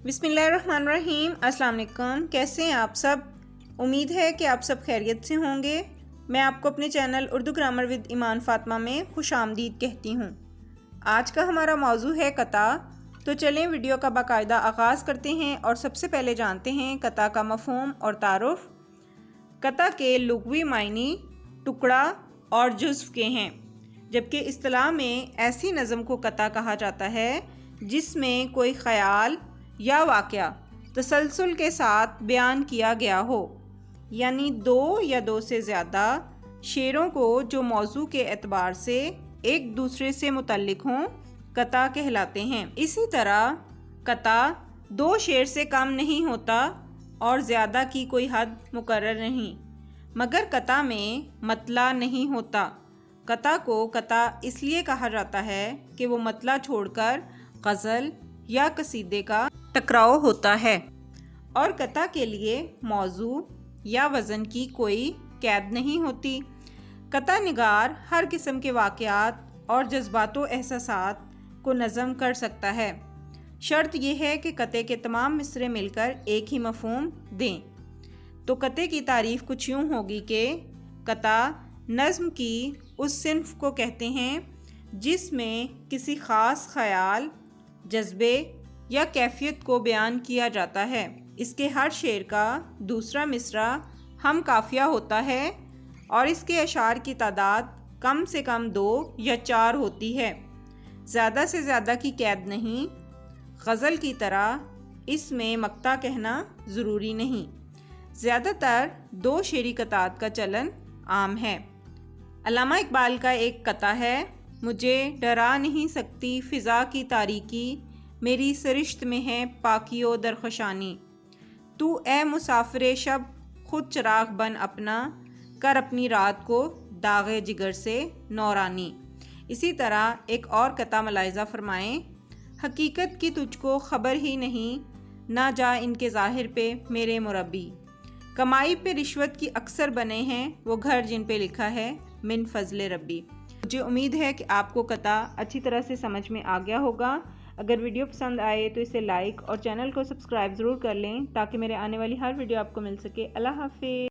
बिस्मिल्लाहिर्रहमानिर्रहीम। अस्सलाम वालेकुम। कैसे हैं आप सब? उम्मीद है कि आप सब खैरियत से होंगे। मैं आपको अपने चैनल उर्दू ग्रामर विद ईमान फातिमा में खुश आमदीद कहती हूँ। आज का हमारा मौजू है कता। तो चलें वीडियो का बाकायदा आगाज़ करते हैं और सबसे पहले जानते हैं कता का मफ़हूम और तारुफ। कता के लुग़वी मायनी टुकड़ा और जुज़्व के हैं, जबकि इस्तिलाह में ऐसी नज़म को कता कहा जाता है जिसमें कोई ख़याल या वाक़या तसलसल के साथ बयान किया गया हो, यानी दो या दो से ज़्यादा शेरों को जो मौजू के एतबार से एक दूसरे से मुतल्लिक़ हों कता कहलाते हैं। इसी तरह कता दो शेर से कम नहीं होता और ज़्यादा की कोई हद मुकर्रर नहीं, मगर कता में मतला नहीं होता। कता को कता इसलिए कहा जाता है कि वो मतला छोड़कर गज़ल या कसीदे का टकराव होता है और कता के लिए मौजू या वज़न की कोई कैद नहीं होती। कता निगार हर किस्म के वाक़यात और जज्बात व एहसासात को नज़म कर सकता है। शर्त यह है कि कते के तमाम मिसरे मिलकर एक ही मफ़हूम दें। तो कते की तारीफ़ कुछ यूँ होगी कि कता नज़्म की उस सिन्फ़ को कहते हैं जिसमें किसी ख़ास ख़याल, जज्बे या कैफियत को बयान किया जाता है। इसके हर शेर का दूसरा मिसरा हम काफ़िया होता है और इसके अशार की तादाद कम से कम 2 या 4 होती है। ज़्यादा से ज़्यादा की कैद नहीं। गज़ल की तरह इसमें मक्ता कहना ज़रूरी नहीं। ज़्यादातर 2 शेरी कतात का चलन आम है। अल्लामा इकबाल का एक कता है, मुझे डरा नहीं सकती फ़िज़ा की तारीकी, मेरी सरिश्त में है पाकियो दरखशानी। तू ए मुसाफिर शब खुद चिराग बन अपना, कर अपनी रात को दागे जिगर से नौरानी। इसी तरह एक और कता मलाइज़ा फरमाएं, हकीकत की तुझको खबर ही नहीं, ना जा इनके ज़ाहिर पे मेरे मुरब्बी। कमाई पे रिश्वत की अक्सर बने हैं वो घर जिन पे लिखा है मिन फजले रब्बी। मुझे उम्मीद है कि आपको कता अच्छी तरह से समझ में आ गया होगा। अगर वीडियो पसंद आए तो इसे लाइक और चैनल को सब्सक्राइब ज़रूर कर लें ताकि मेरे आने वाली हर वीडियो आपको मिल सके। अल्लाह हाफ़िज़।